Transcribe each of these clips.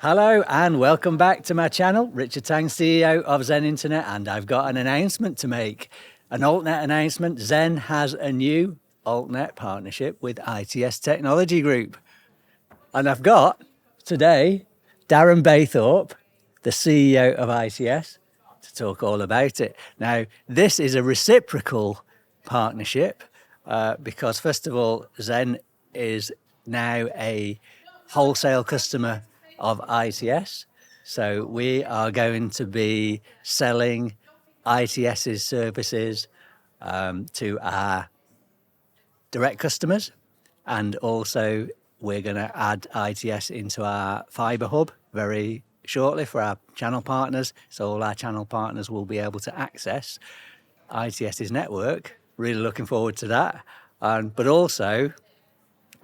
Hello and welcome back to my channel. Richard Tang, CEO of Zen Internet, and I've got an announcement to make. An altnet announcement. Zen has a new altnet partnership with ITS Technology Group. And I've got today Daren Baythorpe, the CEO of ITS, to talk all about it. Now, this is a reciprocal partnership because, first of all, Zen is now a wholesale customer of ITS. So we are going to be selling ITS's services to our direct customers, and also we're going to add ITS into our Fibre Hub very shortly for our channel partners. So all our channel partners will be able to access ITS's network. Really looking forward to that. But also,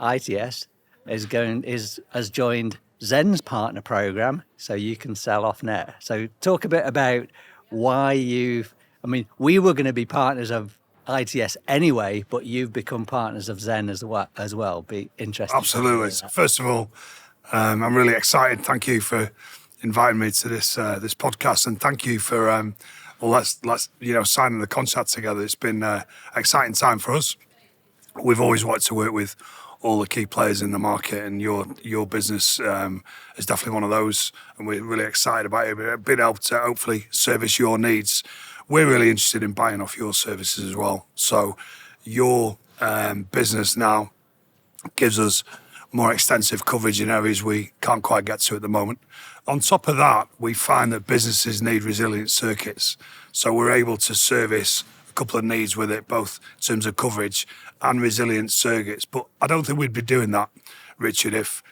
ITS has joined Zen's partner program, so you can sell off net. So talk a bit about why we were going to be partners of ITS anyway, but you've become partners of Zen as well. Be interesting. Absolutely. So first of all, I'm really excited. Thank you for inviting me to this podcast, and thank you for let's signing the contract together. It's been an exciting time for us. We've always wanted to work with all the key players in the market, and your business is definitely one of those, and we're really excited about it. Being able to hopefully service your needs. We're really interested in buying off your services as well. So your business now gives us more extensive coverage in areas we can't quite get to at the moment. On top of that, we find that businesses need resilient circuits. So we're able to service a couple of needs with it, both in terms of coverage and resilient circuits. But I don't think we'd be doing that, Richard, if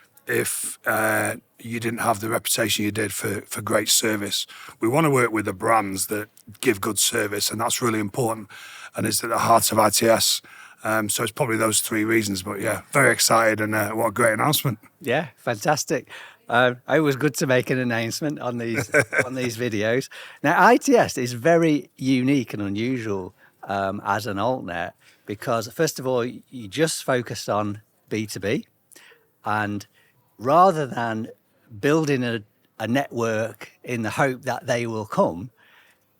you didn't have the reputation you did for great service. We want to work with the brands that give good service, and that's really important, and it's at the heart of ITS. So it's probably those three reasons, but yeah, very excited, and what a great announcement. Yeah, fantastic. It was good to make an announcement on these videos. Now, ITS is very unique and unusual as an altnet because, first of all, you just focused on B2B, and rather than building a network in the hope that they will come,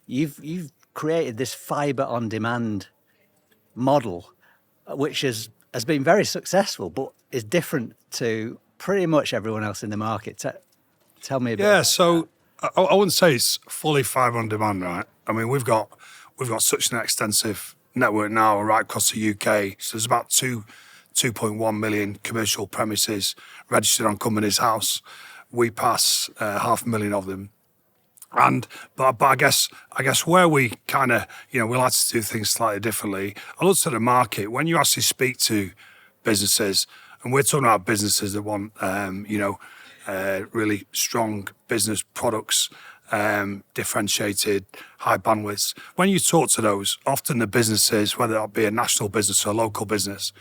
you've created this fibre on demand model, which has been very successful, but is different to pretty much everyone else in the market. Tell me a bit. Yeah, so I wouldn't say it's fully fibre on demand, right? I mean, we've got such an extensive network now right across the UK. So there's about 2.1 million commercial premises registered on Companies House. We pass 500,000 of them. But I guess where we kind of, we like to do things slightly differently. I look at the market, when you actually speak to businesses, and we're talking about businesses that want, really strong business products, differentiated, high bandwidths. When you talk to those, often the businesses, whether that be a national business or a local business,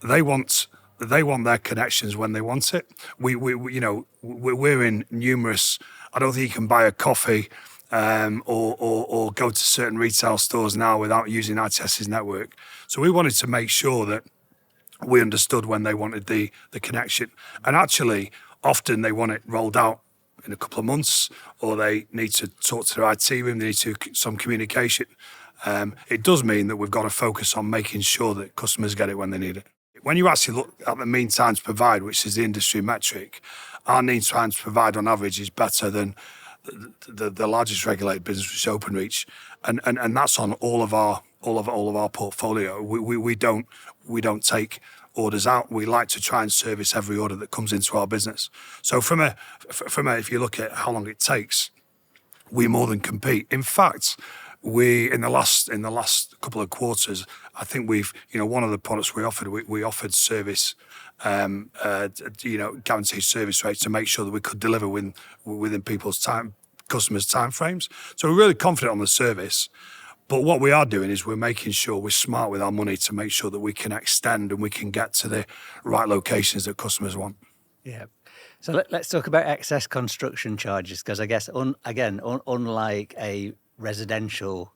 they want their connections when they want it. We're in numerous. I don't think you can buy a coffee or go to certain retail stores now without using ITS's network. So we wanted to make sure that we understood when they wanted the connection. And actually, often they want it rolled out in a couple of months, or they need to talk to their IT room, they need some communication. It does mean that we've got to focus on making sure that customers get it when they need it. When you actually look at the mean time to provide, which is the industry metric, our mean time to provide on average is better than the largest regulated business, which is Openreach, and that's on all of our portfolio. We don't take orders out. We like to try and service every order that comes into our business. So from a if you look at how long it takes, we more than compete. In fact, we in the last couple of quarters, I think we've one of the products we offered service, guaranteed service rates to make sure that we could deliver within customers' time frames. So we're really confident on the service. But what we are doing is we're making sure we're smart with our money to make sure that we can extend and we can get to the right locations that customers want. Yeah. So let's talk about excess construction charges, because I guess, unlike a residential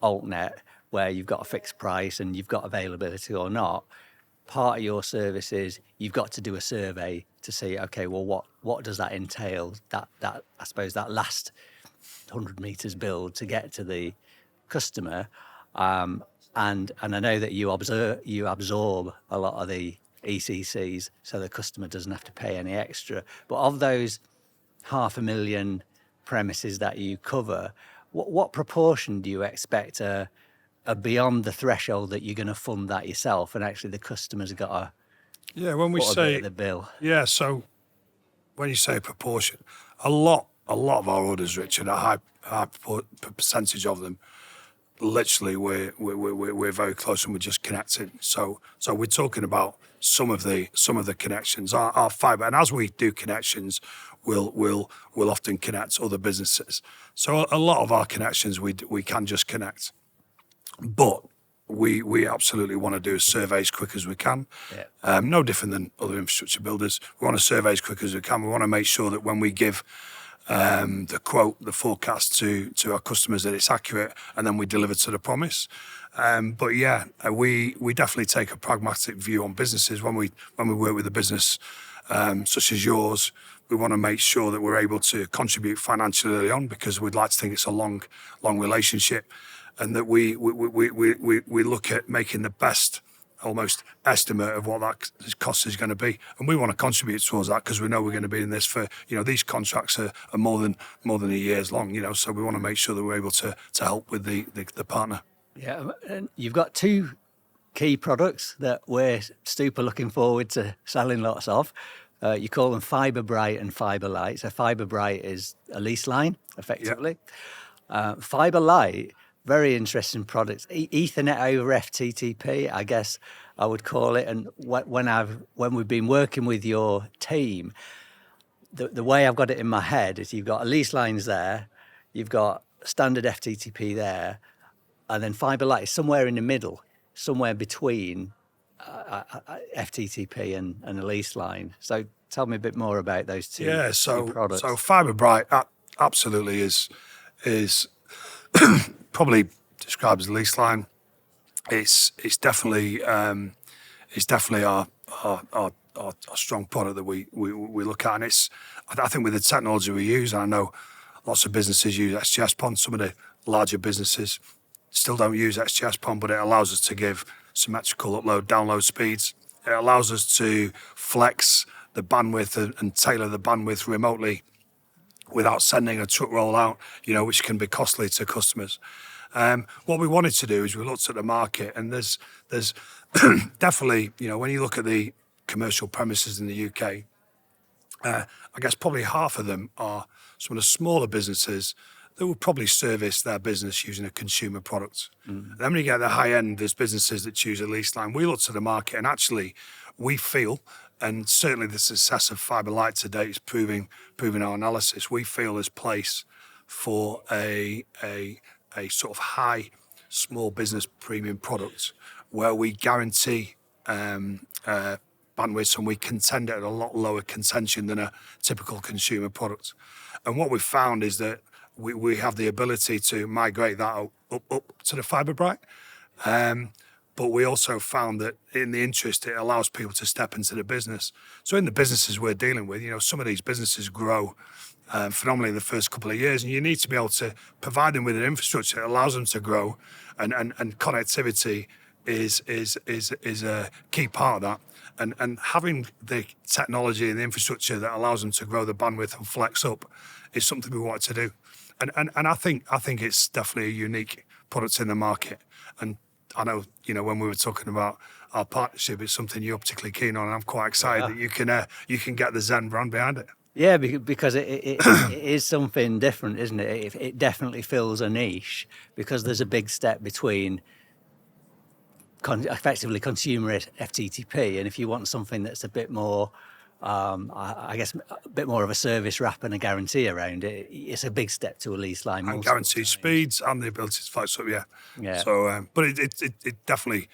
altnet where you've got a fixed price and you've got availability or not, part of your service is you've got to do a survey to see, okay, well, what does that entail? That I suppose that last 100 meters build to get to the customer, and I know that you absorb a lot of the ECCs, so the customer doesn't have to pay any extra. But of those 500,000 premises that you cover, what proportion do you expect are beyond the threshold that you're going to fund that yourself, and actually the customer's got to when we put a say bit of the bill? so when you say proportion, a lot of our orders, Richard, a high percentage of them, literally we're very close and we're just connecting. So we're talking about some of the connections our fibre, and as we do connections, we'll often connect other businesses. So a lot of our connections we can just connect, but we absolutely want to do a survey as quick as we can. No different than other infrastructure builders. We want to survey as quick as we can. We want to make sure that when we give the quote, the forecast to our customers, that it's accurate, and then we deliver to the promise. But we definitely take a pragmatic view on businesses. When we work with a business such as yours, we want to make sure that we're able to contribute financially early on, because we'd like to think it's a long relationship, and that we look at making the best almost estimate of what that cost is going to be, and we want to contribute towards that, because we know we're going to be in this for, these contracts are more than a year's long, so we want to make sure that we're able to help with the partner. And you've got two key products that we're super looking forward to selling lots of. You call them Fibre Bright and Fibre Light. So Fibre Bright is a lease line, effectively. Fibre Light, very interesting products. Ethernet over FTTP, I guess I would call it. And when we've been working with your team, the way I've got it in my head is you've got a lease lines there, you've got standard FTTP there, and then Fibre Light is somewhere in the middle, somewhere between FTTP and a lease line. So tell me a bit more about those two products. So Fibre Bright absolutely is probably described as a lease line. It's definitely our strong product that we look at, and I think with the technology we use, and I know lots of businesses use XGS-PON. Some of the larger businesses still don't use XGS-PON, but it allows us to give symmetrical upload download speeds. It allows us to flex the bandwidth and tailor the bandwidth remotely without sending a truck roll out, which can be costly to customers. What we wanted to do is we looked at the market, and there's definitely, when you look at the commercial premises in the UK, I guess probably half of them are some of the smaller businesses that will probably service their business using a consumer product. Then when you get the high end, there's businesses that choose a lease line. We looked at the market, and actually we feel, and certainly the success of Fibre Light to date is proving our analysis, we feel there's place for a sort of high small business premium product where we guarantee bandwidth, and we contend at a lot lower contention than a typical consumer product. And what we've found is that we have the ability to migrate that up to the Fibre Bright. But we also found that in the interest, it allows people to step into the business. So in the businesses we're dealing with, some of these businesses grow phenomenally in the first couple of years, and you need to be able to provide them with an infrastructure that allows them to grow, and connectivity is a key part of that. And having the technology and the infrastructure that allows them to grow the bandwidth and flex up is something we want to do. And I think it's definitely a unique product in the market. And I know, when we were talking about our partnership, it's something you're particularly keen on, and I'm quite excited that you can get the Zen brand behind it. Yeah, because it is something different, isn't it? It definitely fills a niche, because there's a big step between effectively consumer FTTP, and if you want something that's a bit more, I guess, a bit more of a service wrap and a guarantee around it, it's a big step to a lease line. And guaranteed speeds and the ability to flex up, yeah. So, but it definitely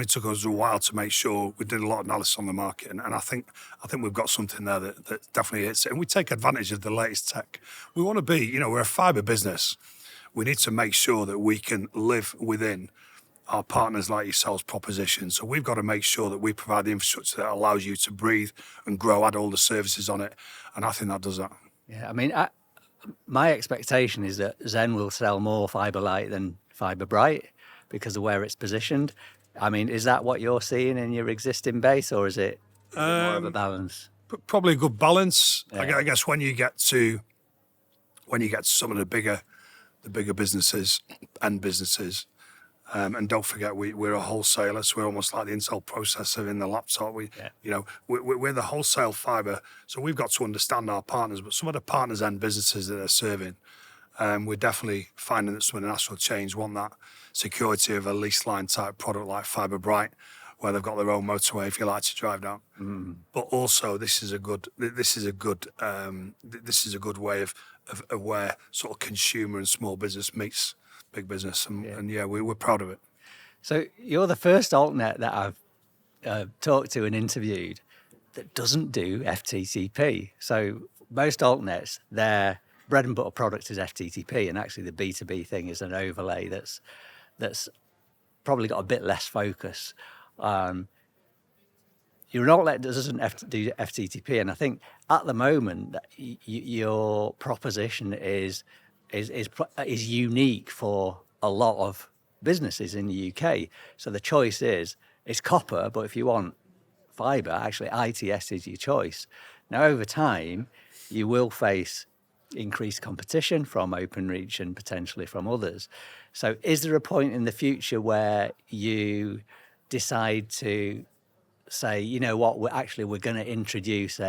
took us a while to make sure. We did a lot of analysis on the market, and I think we've got something there that definitely hits it. And we take advantage of the latest tech. We want to be, we're a fibre business. We need to make sure that we can live within our partners like yourselves proposition. So we've got to make sure that we provide the infrastructure that allows you to breathe and grow, add all the services on it. And I think that does that. Yeah, I mean, my expectation is that Zen will sell more Fibre Light than Fibre Bright because of where it's positioned. I mean, is that what you're seeing in your existing base, or is it more of a balance? Probably a good balance. Yeah. I guess when you get to some of the bigger businesses and businesses, and don't forget we're a wholesaler, so we're almost like the Intel processor in the laptop. We're the wholesale fibre, so we've got to understand our partners. But some of the partners and businesses that they're serving, we're definitely finding that some of the national chains want that security of a leased line type product like Fibre Bright, where they've got their own motorway if you like to drive down. But also this is a good way of where sort of consumer and small business meets big business, and we're proud of it. So you're the first altnet that I've talked to and interviewed that doesn't do FTTP. So most altnets, their bread and butter product is FTTP, and actually the B2B thing is an overlay that's probably got a bit less focus. You're an outlet that doesn't do FTTP, and I think at the moment your proposition is unique for a lot of businesses in the UK. So the choice is it's copper, but if you want fibre, actually ITS is your choice. Now over time, you will face increased competition from Openreach and potentially from others. So is there a point in the future where you decide to say, you know what, we're going to introduce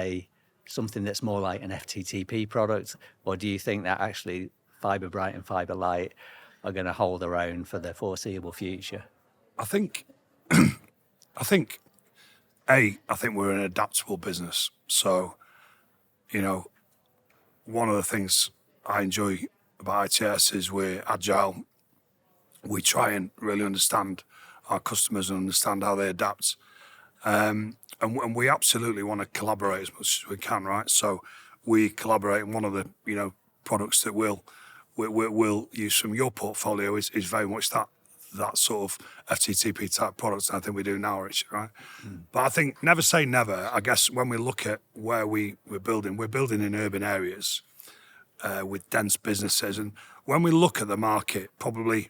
something that's more like an FTTP product, or do you think that actually Fibre Bright and Fibre Light are going to hold their own for the foreseeable future? I think we're an adaptable business. So, one of the things I enjoy about ITS is we're agile. We try and really understand our customers and understand how they adapt. And we absolutely want to collaborate as much as we can, right? So we collaborate, and one of the products that we'll use from your portfolio is very much that sort of FTTP type products. And I think we do now, Richard, right? But I think never say never. I guess when we look at where we're building in urban areas with dense businesses, and when we look at the market, probably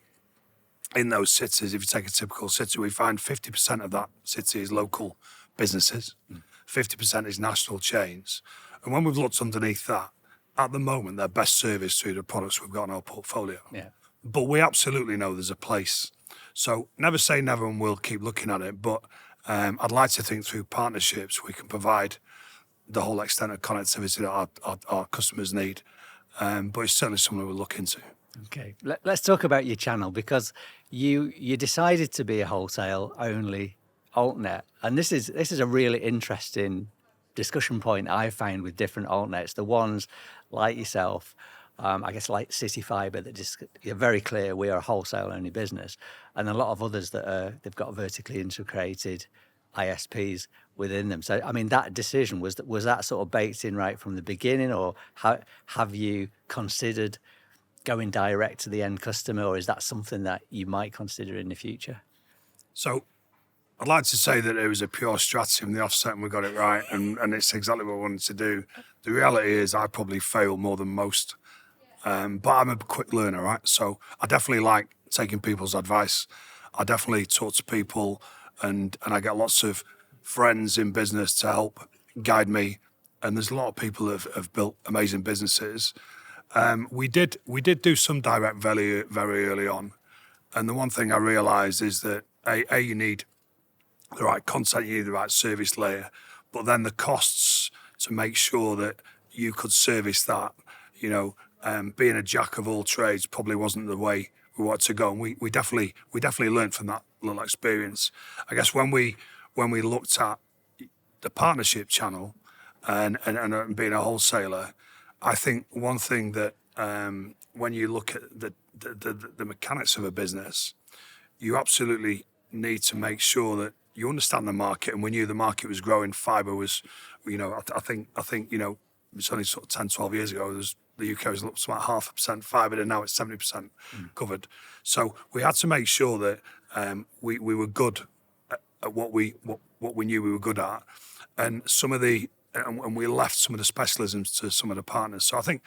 in those cities, if you take a typical city, we find 50% of that city is local businesses, 50% is national chains. And when we've looked underneath that, at the moment, they're best serviced through the products we've got in our portfolio. Yeah. But we absolutely know there's a place. So never say never, and we'll keep looking at it. But I'd like to think through partnerships we can provide the whole extent of connectivity that our customers need. But it's certainly something we'll look into. Okay, let's talk about your channel, because you decided to be a wholesale-only altnet, and this is a really interesting discussion point I've found with different altnets. The ones like yourself, I guess like City Fibre, that just you're very clear we are a wholesale-only business, and a lot of others that they've got vertically integrated ISPs within them. So, I mean, that decision was that sort of baked in right from the beginning, or have you considered going direct to the end customer, or is that something that you might consider in the future? So I'd like to say that it was a pure strategy from the offset and we got it right, and it's exactly what I wanted to do. The reality is I probably fail more than most, but I'm a quick learner, right? So I definitely like taking people's advice. I definitely talk to people, and I get lots of friends in business to help guide me, and there's a lot of people who have built amazing businesses. We did do some direct very, very early on. And the one thing I realized is that you need the right content, you need the right service layer, but then the costs to make sure that you could service that, being a jack of all trades probably wasn't the way we wanted to go. And we definitely learned from that little experience. I guess when we looked at the partnership channel and being a wholesaler, I think one thing that when you look at the mechanics of a business, you absolutely need to make sure that you understand the market. And we knew the market was growing. Fibre was, I think it's only sort of 10, 12 years ago, the UK was up to about 0.5% fibre, and now it's 70% covered. So we had to make sure that we were good at what we knew we were good at, and and we left some of the specialisms to some of the partners. So I think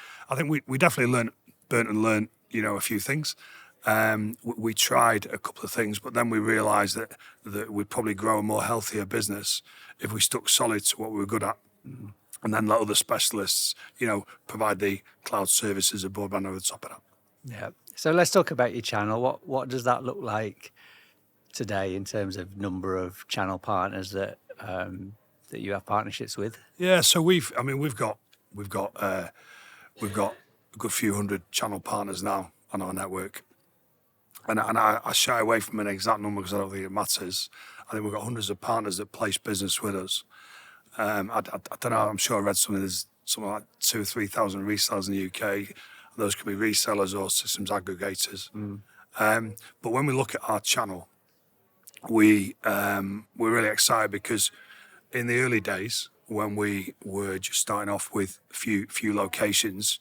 we definitely learned a few things. We tried a couple of things, but then we realised that we'd probably grow a more healthier business if we stuck solid to what we were good at, and then let other specialists, provide the cloud services and broadband over the top of that. Yeah. So let's talk about your channel. What does that look like today in terms of number of channel partners that you have partnerships with? Yeah. So we've got a good few hundred channel partners now on our network. And I shy away from an exact number because I don't think it matters. I think we've got hundreds of partners that place business with us. I don't know, I'm sure I read something, there's something like 2,000 or 3,000 resellers in the UK. Those can be resellers or systems aggregators. But when we look at our channel, we're really excited because in the early days, when we were just starting off with a few locations,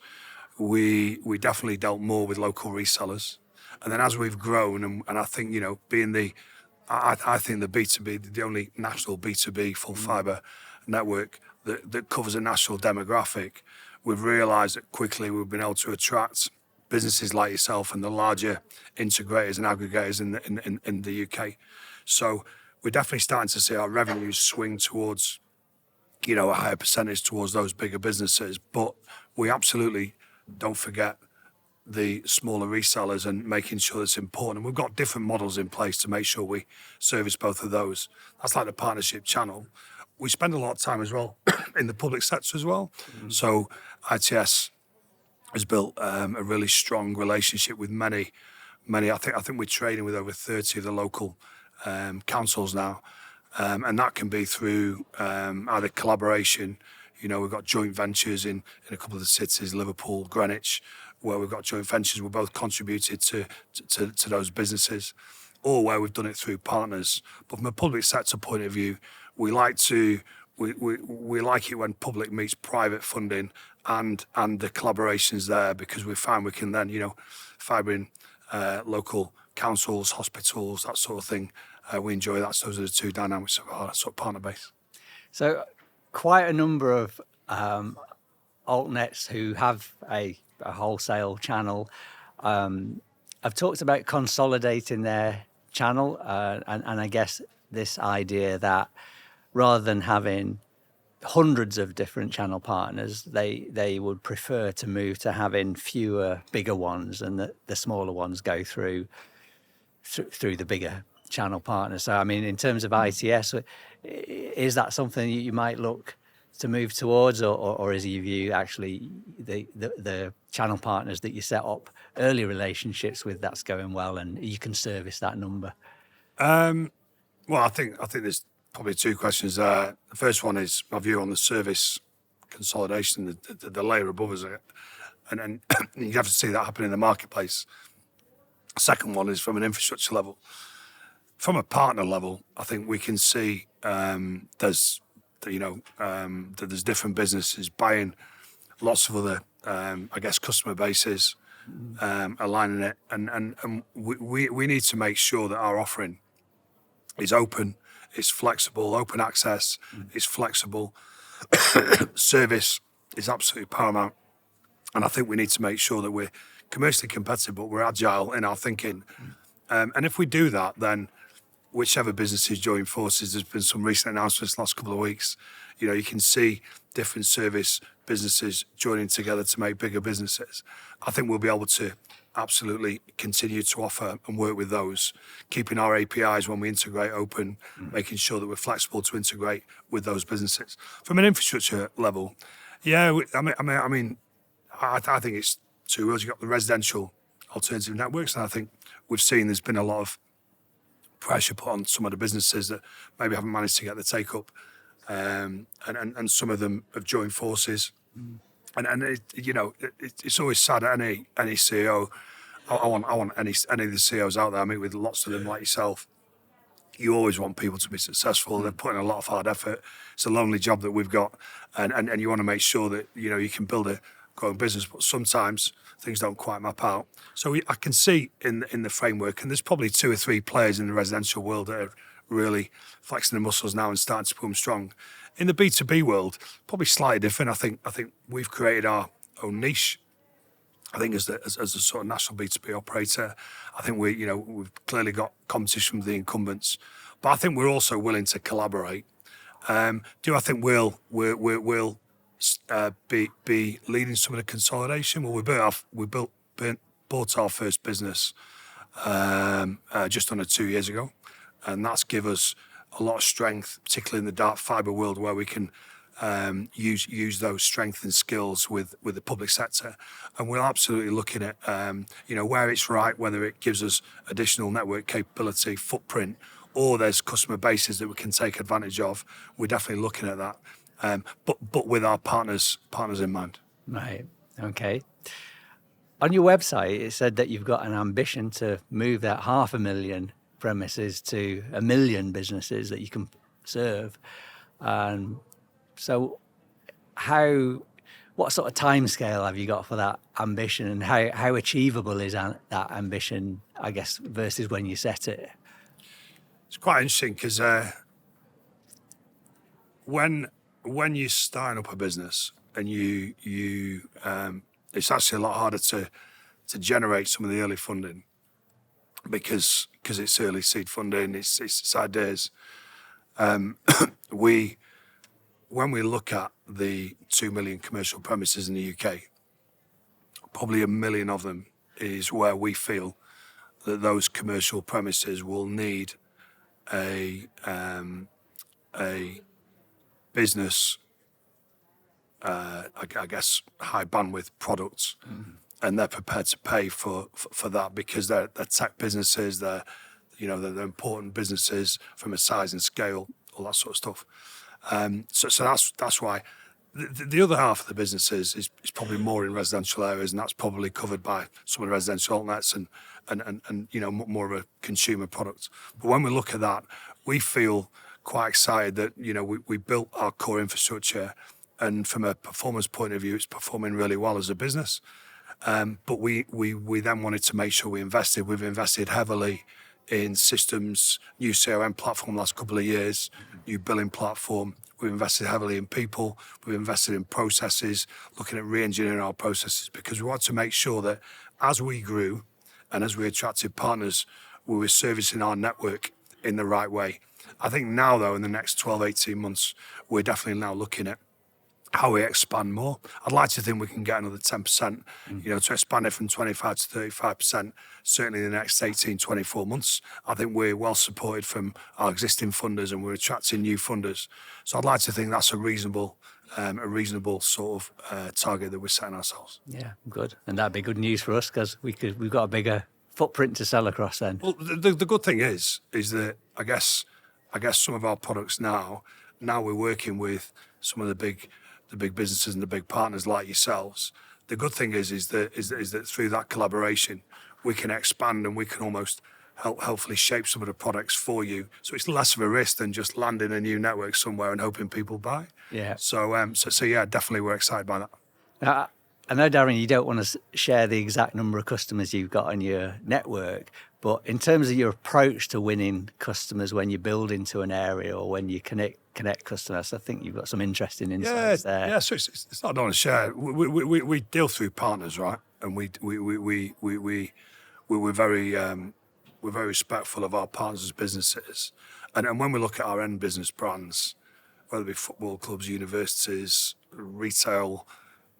we definitely dealt more with local resellers. And then as we've grown, and I think, I think the B2B, the only national B2B full fibre network that covers a national demographic, we've realised that quickly we've been able to attract businesses like yourself and the larger integrators and aggregators in the UK. So we're definitely starting to see our revenues swing towards, a higher percentage towards those bigger businesses. But we absolutely don't forget the smaller resellers and making sure it's important. And we've got different models in place to make sure we service both of those. That's like the partnership channel. We spend a lot of time as well in the public sector as well. So ITS has built a really strong relationship with many. I think we're trading with over 30 of the local councils now, and that can be through either collaboration. We've got joint ventures in a couple of the cities, Liverpool, Greenwich, where we've got joint ventures. We've both contributed to those businesses, or where we've done it through partners. But from a public sector point of view, we like it when public meets private funding and the collaborations there, because we find we can then, fibre in local councils, hospitals, that sort of thing. We enjoy that. So those are the two dynamics of our sort of partner base. So quite a number of altnets who have a wholesale channel have talked about consolidating their channel, and I guess this idea that rather than having hundreds of different channel partners, they would prefer to move to having fewer bigger ones, and the smaller ones go through the bigger channel partners. So I mean, in terms of ITS, is that something you might look to move towards, or is your view actually the channel partners that you set up early relationships with, that's going well and you can service that number? Well, I think there's probably two questions there. The first one is my view on the service consolidation, the layer above us, and you have to see that happen in the marketplace. Second one is from an infrastructure level. From a partner level, I think we can see there's different businesses buying lots of other, customer bases, aligning it, and we need to make sure that our offering is open, it's flexible, open access, is flexible. Service is absolutely paramount, and I think we need to make sure that we're commercially competitive, but we're agile in our thinking. And if we do that, then whichever businesses join forces, there's been some recent announcements last couple of weeks. You can see different service businesses joining together to make bigger businesses. I think we'll be able to absolutely continue to offer and work with those, keeping our APIs when we integrate open, making sure that we're flexible to integrate with those businesses. From an infrastructure level, yeah, I think it's two worlds. You've got the residential alternative networks, and I think we've seen there's been a lot of pressure put on some of the businesses that maybe haven't managed to get the take up, and some of them have joined forces. And it's always sad at any CEO. I want any of the CEOs out there. I meet with lots of them like yourself. You always want people to be successful. They're putting a lot of hard effort. It's a lonely job that we've got, and you want to make sure that you can build growing business, but sometimes things don't quite map out. So I can see in the framework, and there's probably 2 or 3 players in the residential world that are really flexing their muscles now and starting to become strong. In the B2B world, probably slightly different. I think we've created our own niche. I think as a sort of national B2B operator, I think we've clearly got competition with the incumbents, but I think we're also willing to collaborate. Do I think we'll be leading some of the consolidation? Well, we bought our first business just under 2 years ago, and that's give us a lot of strength, particularly in the dark fibre world, where we can use those strengths and skills with the public sector. And we're absolutely looking at where it's right, whether it gives us additional network capability, footprint, or there's customer bases that we can take advantage of. We're definitely looking at that, but with our partners in mind. Right. Okay. On your website, it said that you've got an ambition to move that 500,000 premises to 1 million businesses that you can serve. So what sort of timescale have you got for that ambition, and how achievable is that ambition, I guess, versus when you set it? It's quite interesting because when you're starting up a business and it's actually a lot harder to generate some of the early funding because it's early seed funding, it's ideas. When we look at the 2 million commercial premises in the UK, probably 1 million of them is where we feel that those commercial premises will need a business, I guess, high bandwidth products, and they're prepared to pay for that because they're tech businesses, they're important businesses from a size and scale, all that sort of stuff. So that's why the other half of the businesses is probably more in residential areas, and that's probably covered by some of the residential altnets and more of a consumer product. But when we look at that, we feel quite excited that we built our core infrastructure, and from a performance point of view, it's performing really well as a business. But we then wanted to make sure we invested. We've invested heavily in systems, new CRM platform last couple of years, new billing platform. We've invested heavily in people. We've invested in processes, looking at re-engineering our processes, because we want to make sure that as we grew and as we attracted partners, we were servicing our network in the right way. I think now, though, in the next 12, 18 months, we're definitely now looking at how we expand more. I'd like to think we can get another 10%, to expand it from 25 to 35%, certainly in the next 18, 24 months. I think we're well supported from our existing funders, and we're attracting new funders. So I'd like to think that's a reasonable sort of target that we're setting ourselves. Yeah, good. And that'd be good news for us because we've got a bigger footprint to sell across then. Well, the good thing is that I guess some of our products now we're working with some of the big businesses and the big partners like yourselves. The good thing is that through that collaboration, we can expand and we can almost hopefully shape some of the products for you. So it's less of a risk than just landing a new network somewhere and hoping people buy. Yeah. So yeah, definitely we're excited by that. I know, Daren, you don't want to share the exact number of customers you've got on your network, but in terms of your approach to winning customers when you build into an area or when you connect customers, I think you've got some interesting insights there. Yeah, so it's not I don't want to share. We deal through partners, right? And we're very respectful of our partners' businesses. And when we look at our end business brands, whether it be football clubs, universities, retail,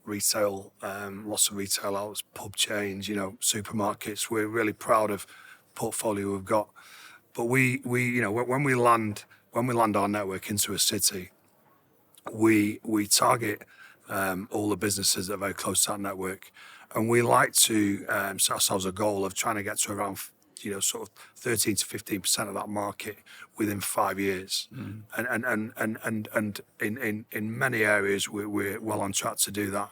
lots of retail outlets, pub chains, supermarkets, we're really proud of the portfolio we've got. But we when we land our network into a city, we target all the businesses that are very close to that network, and we like to set ourselves a goal of trying to get to around sort of 13 to 15% of that market within 5 years. And in many areas we're well on track to do that.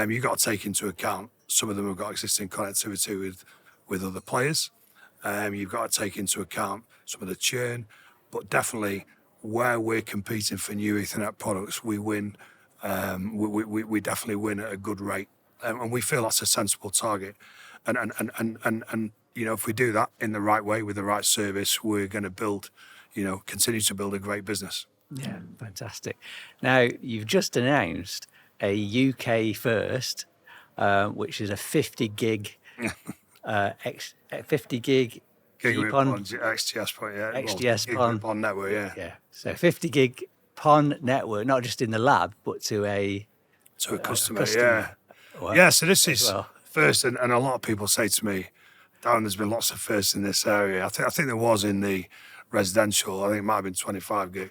You've got to take into account some of them have got existing connectivity with other players. You've got to take into account some of the churn, but definitely where we're competing for new Ethernet products, we win we definitely win at a good rate, and we feel that's a sensible target. And if we do that in the right way with the right service, we're going to build, continue to build a great business. Yeah, fantastic. Now, you've just announced a UK first, which is a 50 gig, 50 gig Gigabit GPON, PON, XGS-PON, yeah. XGS-PON. Gigabit PON network, yeah. Yeah, so 50 gig PON network, not just in the lab, but to a Customer, customer. yeah. Well, Yeah, so this is well. first, and a lot of people say to me, Darren, there's been lots of firsts in this area. I think there was in the residential. I think it might have been 25 gig.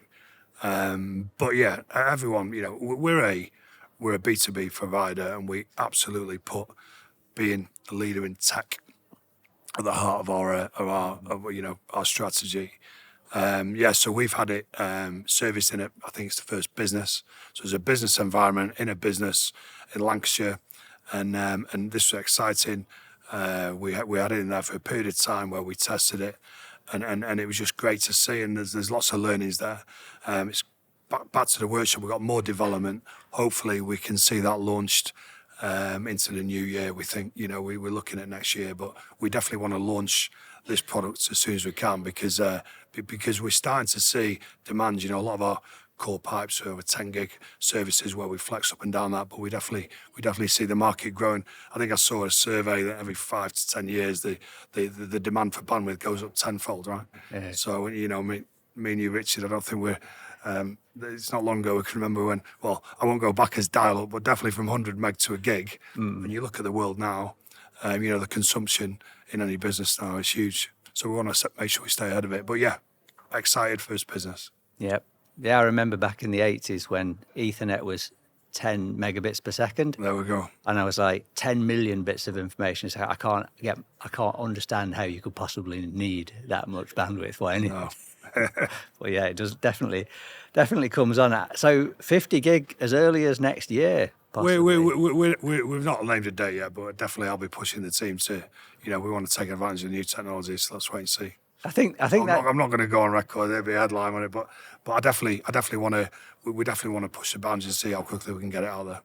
But yeah, everyone, we're a B2B provider, and we absolutely put being a leader in tech at the heart of our strategy. So we've had it serviced in I think it's the first business. So it's a business environment in a business in Lancashire, and this was exciting. We had it in there for a period of time where we tested it, and it was just great to see. And there's lots of learnings there. It's back to the workshop. We've got more development. Hopefully, we can see that launched into the new year. We think, we're looking at next year, but we definitely want to launch this product as soon as we can because we're starting to see demand. A lot of our core pipes are over 10 gig services where we flex up and down that, but we definitely see the market growing. I think I saw a survey that every 5 to 10 years the demand for bandwidth goes up tenfold, right? Yeah. So me and you, Richard, I don't think we're. It's not long ago. I can remember when. Well, I won't go back as dial-up, but definitely from 100 meg to a gig. When you look at the world now, the consumption in any business now is huge. So we want to make sure we stay ahead of it. But yeah, excited for this business. Yep. Yeah, I remember back in the 80s when Ethernet was 10 megabits per second. There we go. And I was like, 10 million bits of information. So I can't understand how you could possibly need that much bandwidth for anything. No. Well, yeah, it does definitely comes on. So 50 gig as early as next year. Possibly. We've not named a date yet, but definitely I'll be pushing the team to, we want to take advantage of new technology. So let's wait and see. I'm not going to go on record. There'll be a headline on it, but I definitely want to. We definitely want to push the boundaries and see how quickly we can get it out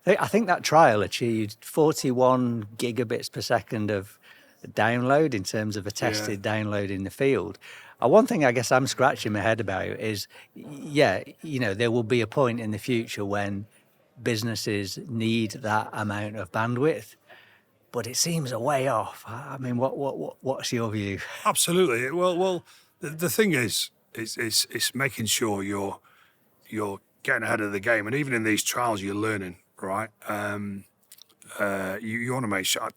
there. I think that trial achieved 41 gigabits per second of download in terms of a tested download in the field. One thing I guess I'm scratching my head about is, there will be a point in the future when businesses need that amount of bandwidth, but it seems a way off. I mean, what's your view? Absolutely. Well, the thing is making sure you're getting ahead of the game, and even in these trials, you're learning, right? You want to make sure.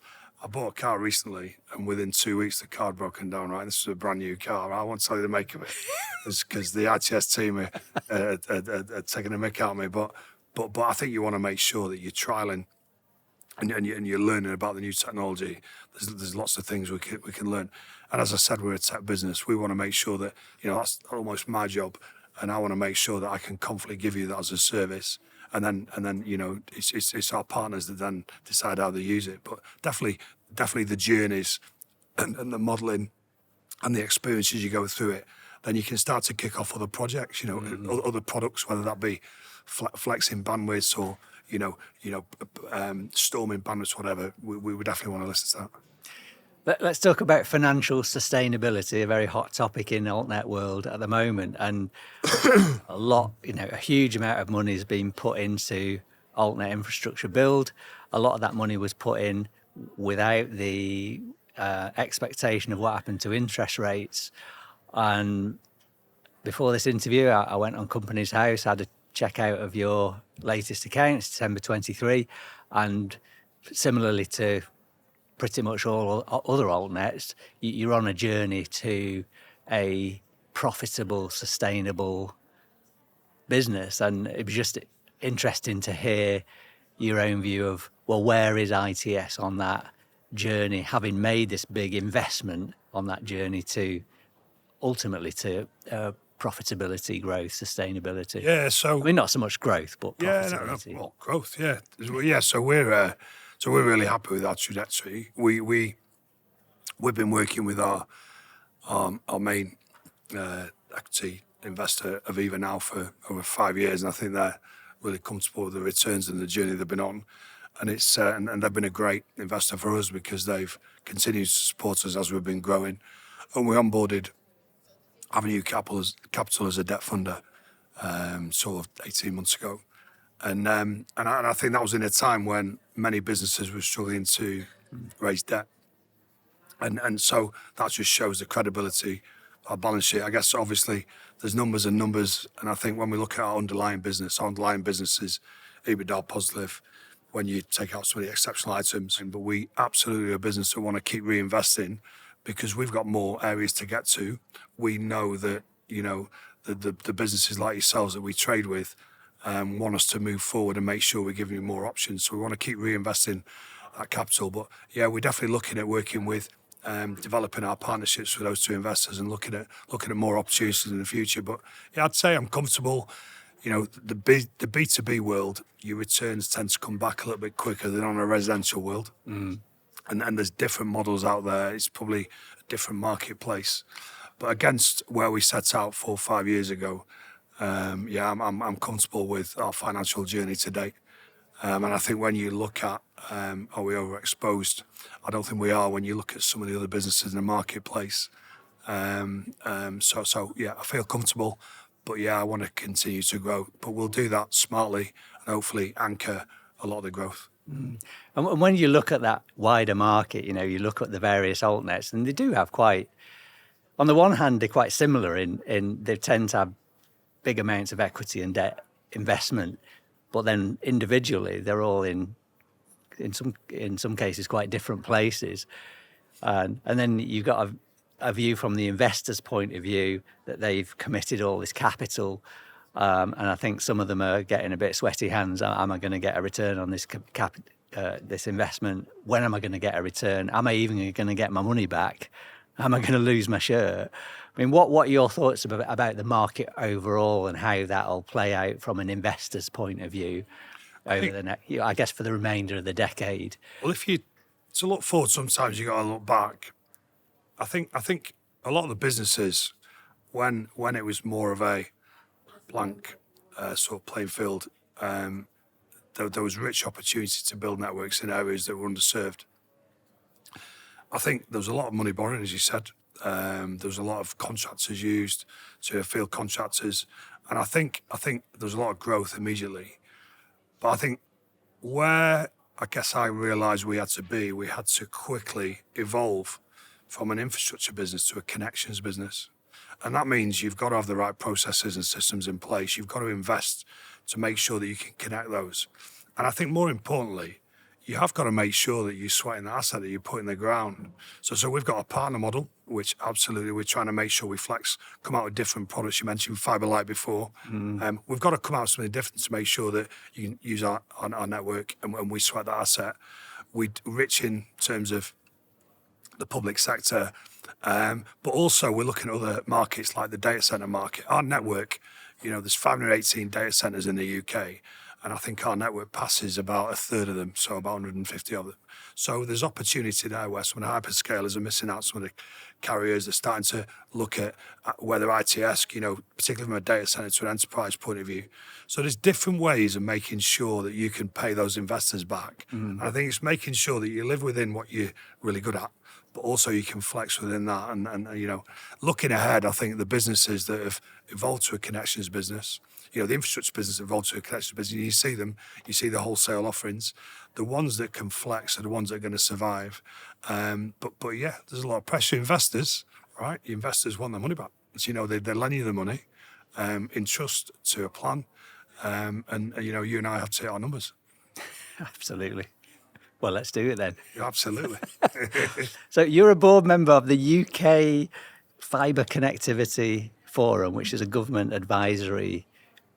I bought a car recently, and within 2 weeks, the car had broken down, right? This is a brand new car. I won't tell you the make of it because the ITS team are taking a mick out of me. But I think you want to make sure that you're trialing and you're learning about the new technology. There's lots of things we can learn. And as I said, we're a tech business. We want to make sure that, that's almost my job. And I want to make sure that I can confidently give you that as a service. And then it's our partners that then decide how they use it. But definitely the journeys and the modelling and the experiences you go through it, then you can start to kick off other projects, other products, whether that be flexing bandwidths or storming bandwidths, whatever. We would definitely want to listen to that. Let's talk about financial sustainability, a very hot topic in the altnet world at the moment. And a huge amount of money has been put into altnet infrastructure build. A lot of that money was put in without the expectation of what happened to interest rates. And before this interview, I went on Company's House, had a check out of your latest accounts, December 23, and similarly to pretty much all other altnets, you're on a journey to a profitable, sustainable business. And it was just interesting to hear your own view of, well, where is ITS on that journey, having made this big investment on that journey to ultimately to profitability, growth, sustainability. Yeah, so I mean, not so much growth, but profitability. Well, growth. Yeah. So we're really happy with our trajectory. We've been working with our main equity investor Aviva now for over 5 years, and I think really comfortable with the returns and the journey they've been on. And it's and they've been a great investor for us because they've continued to support us as we've been growing. And we onboarded Avenue Capital as a debt funder sort of 18 months ago. And I think that was in a time when many businesses were struggling to raise debt. And so that just shows the credibility of our balance sheet. I guess obviously there's numbers and numbers, and I think when we look at our underlying business is EBITDA positive when you take out some of the exceptional items. But we absolutely are a business that want to keep reinvesting because we've got more areas to get to. We know that, the businesses like yourselves that we trade with want us to move forward and make sure we're giving you more options. So we want to keep reinvesting that capital. But yeah, we're definitely looking at working with developing our partnerships with those two investors and looking at more opportunities in the future. But yeah, I'd say I'm comfortable. The B2B world, your returns tend to come back a little bit quicker than on a residential world. And there's different models out there. It's probably a different marketplace. But against where we set out 4 or 5 years ago, I'm comfortable with our financial journey to date. And I think when you look at are we overexposed, I don't think we are when you look at some of the other businesses in the marketplace. So yeah, I feel comfortable. But yeah, I want to continue to grow. But we'll do that smartly and hopefully anchor a lot of the growth. And when you look at that wider market, you look at the various altnets, and they do have quite, on the one hand, they're quite similar in they tend to have big amounts of equity and debt investment, but then individually they're all in some cases quite different places. And then you've got a view from the investor's point of view that they've committed all this capital, and I think some of them are getting a bit sweaty hands. Am I going to get a return on this this investment? When am I going to get a return? Am I even going to get my money back? Am I going to lose my shirt? I mean, what are your thoughts about the market overall and how that'll play out from an investor's point of view over the next, I guess, for the remainder of the decade? Well, to look forward, sometimes you got to look back. I think a lot of the businesses, when it was more of a blank sort of playing field, there was rich opportunity to build networks in areas that were underserved. I think there was a lot of money borrowing, as you said. There was a lot of contractors used, to field contractors, and I think there was a lot of growth immediately. But I think where I guess I realised we had to quickly evolve from an infrastructure business to a connections business. And that means you've got to have the right processes and systems in place. You've got to invest to make sure that you can connect those. And I think more importantly, you have got to make sure that you're sweating the asset that you put in the ground. So we've got a partner model, which absolutely we're trying to make sure we come out with different products. You mentioned Fibre Light before. We've got to come out with something different to make sure that you can use our network and when we sweat that asset. We're rich in terms of the public sector, but also we're looking at other markets like the data center market. Our network, there's 518 data centers in the UK, and I think our network passes about a third of them, so about 150 of them. So there's opportunity there where some of the hyperscalers are missing out. Some of the carriers are starting to look at whether ITS, particularly from a data center to an enterprise point of view. So there's different ways of making sure that you can pay those investors back. And I think it's making sure that you live within what you're really good at, but also you can flex within that. And looking ahead, I think the businesses that have evolved to a connections business, the infrastructure business evolved to a connections business, you see the wholesale offerings. The ones that can flex are the ones that are going to survive. But yeah, there's a lot of pressure. Investors, right? The investors want their money back. So, they lend you the money in trust to a plan. And you and I have to hit our numbers. Absolutely. Well, let's do it then. Yeah, absolutely. So you're a board member of the UK Fibre Connectivity Forum, which is a government advisory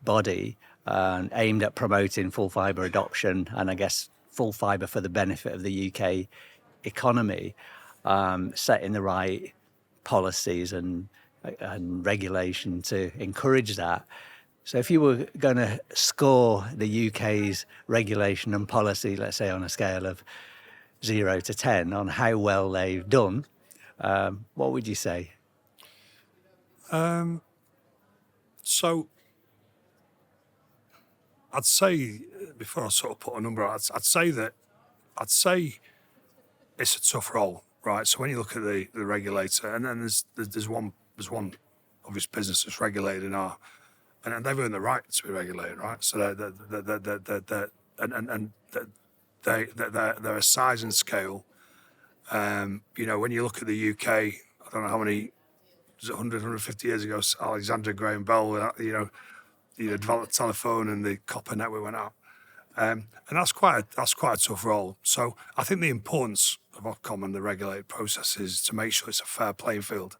body aimed at promoting full fibre adoption and I guess full fibre for the benefit of the UK economy, setting the right policies and regulation to encourage that. So if you were going to score the UK's regulation and policy, let's say on a scale of 0 to 10 on how well they've done, what would you say? So I'd say, before I sort of put a number out, I'd say it's a tough role, right? So when you look at the regulator, and then there's one obvious business that's regulated in our, and they've earned the right to be regulated, right? So they're a size and scale. You know, when you look at the UK, I don't know how many, was it 100, 150 years ago, Alexander Graham Bell, you know, developed the telephone and the copper network went out. And that's quite a tough role. So I think the importance of Ofcom and the regulated process is to make sure it's a fair playing field.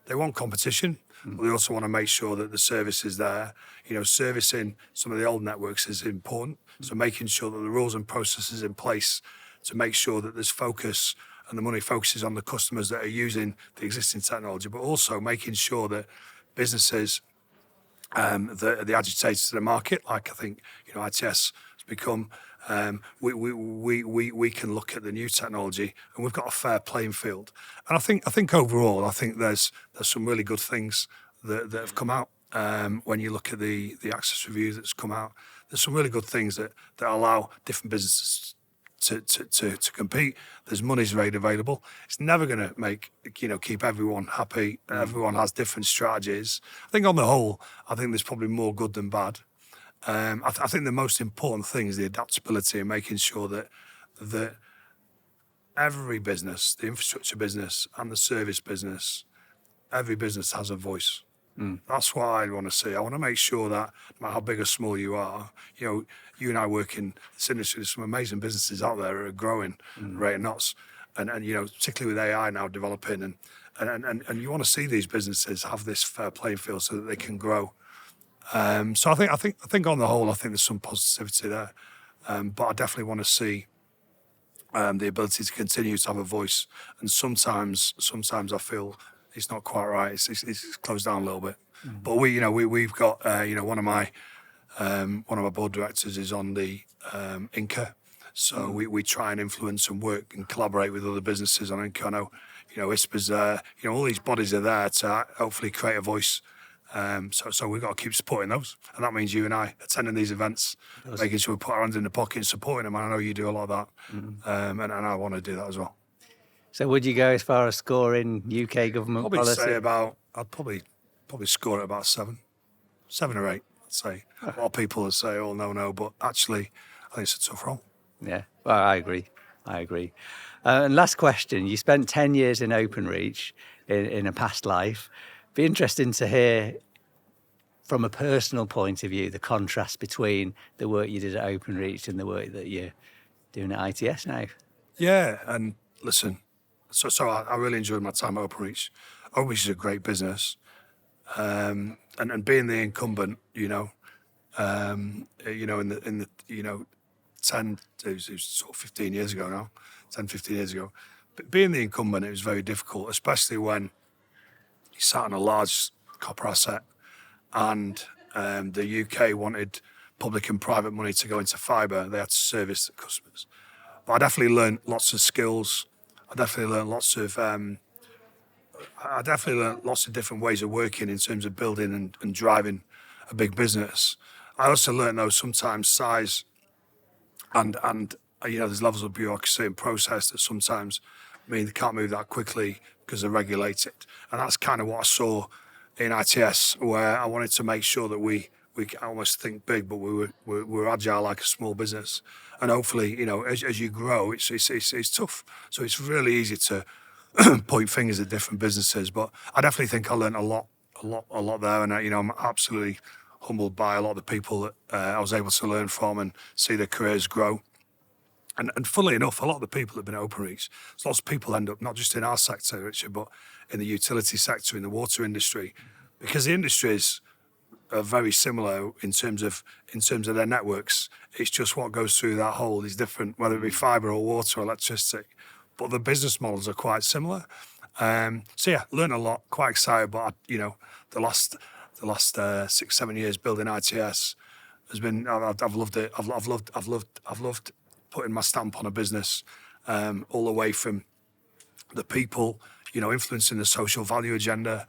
They want competition, but they also want to make sure that the service is there. You know, servicing some of the old networks is important. So making sure that the rules and processes in place to make sure that there's focus and the money focuses on the customers that are using the existing technology, but also making sure that businesses, the agitators of the market, like I think, you know, ITS has become, we can look at the new technology and we've got a fair playing field. And I think overall, I think there's some really good things that have come out. When you look at the access review that's come out, there's some really good things that allow different businesses to compete. There's money's rate available. It's never going to make, you know, keep everyone happy. Everyone has different strategies. I think on the whole, I think there's probably more good than bad. I think the most important thing is the adaptability and making sure that every business, the infrastructure business and the service business, every business has a voice. That's what I want to see. I want to make sure that no matter how big or small you are, you know, you and I work in this industry. There's some amazing businesses out there that are growing rate of knots, and you know, particularly with AI now developing, and you want to see these businesses have this fair playing field so that they can grow. So I think on the whole, I think there's some positivity there, but I definitely want to see the ability to continue to have a voice. And sometimes I feel it's not quite right. It's closed down a little bit. But we've got one of my board directors is on the Inca, so we try and influence and work and collaborate with other businesses on Inca. I know, you know, ISPA's there. You know, all these bodies are there to hopefully create a voice. So we've got to keep supporting those, and that means you and I attending these events, making sure we put our hands in the pocket and supporting them. And I know you do a lot of that, and I want to do that as well. So would you go as far as scoring UK government Probably policy? I'd probably score at about 7 or 8. I'd say a lot of people would say, "Oh no," but actually, I think it's a tough role. Yeah, well, I agree. And last question: you spent 10 years in Openreach in a past life. Be interesting to hear, from a personal point of view, the contrast between the work you did at Openreach and the work that you're doing at ITS now. Yeah, and listen, so I really enjoyed my time at Openreach. Openreach is a great business, and being the incumbent, in the 10, it was sort of 15 years ago now, 10, 15 years ago. But being the incumbent, it was very difficult, especially when you sat on a large copper asset, and the UK wanted public and private money to go into fibre. They had to service the customers. But I definitely learned lots of skills. I definitely learned lots of different ways of working in terms of building and driving a big business. I also learned, though, sometimes size and there's levels of bureaucracy and process that sometimes mean they can't move that quickly because they're regulated. And that's kind of what I saw in ITS, where I wanted to make sure that we almost think big, but we were agile like a small business. And hopefully, as you grow, it's tough. So it's really easy to point fingers at different businesses. But I definitely think I learned a lot there. And I'm absolutely humbled by a lot of the people that I was able to learn from and see their careers grow. And funnily enough, a lot of the people that have been at Openreach, lots of people end up not just in our sector, Richard, but in the utility sector, in the water industry, because the industries are very similar in terms of their networks. It's just what goes through that hole is different, whether it be fibre or water or electricity. But the business models are quite similar. So yeah, learned a lot. Quite excited. But the last 6-7 years building ITS has been. I've loved it. I've loved putting my stamp on a business, all the way from the people, influencing the social value agenda.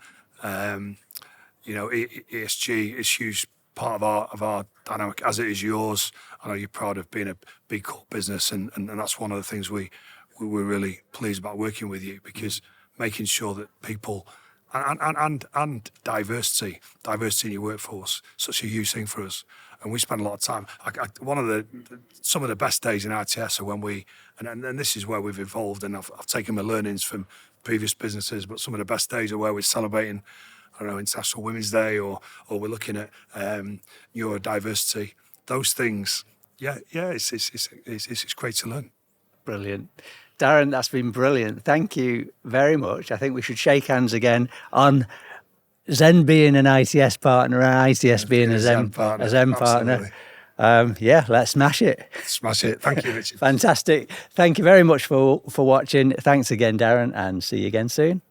ESG is huge part of our dynamic, as it is yours. I know you're proud of being a B Corp business, and that's one of the things we're really pleased about working with you, because making sure that people and diversity in your workforce, such a huge thing for us. And we spend a lot of time. Some of the best days in ITS are when we, and this is where we've evolved, and I've taken my learnings from previous businesses, but some of the best days are where we're celebrating, I don't know, International Women's Day, or we're looking at neurodiversity. Those things, it's great to learn. Brilliant. Daren, that's been brilliant. Thank you very much. I think we should shake hands again on Zen being an ITS partner and ITS being a Zen partner. Let's smash it. Smash it. Thank you, Richard. Fantastic. Thank you very much for watching. Thanks again, Daren, and see you again soon.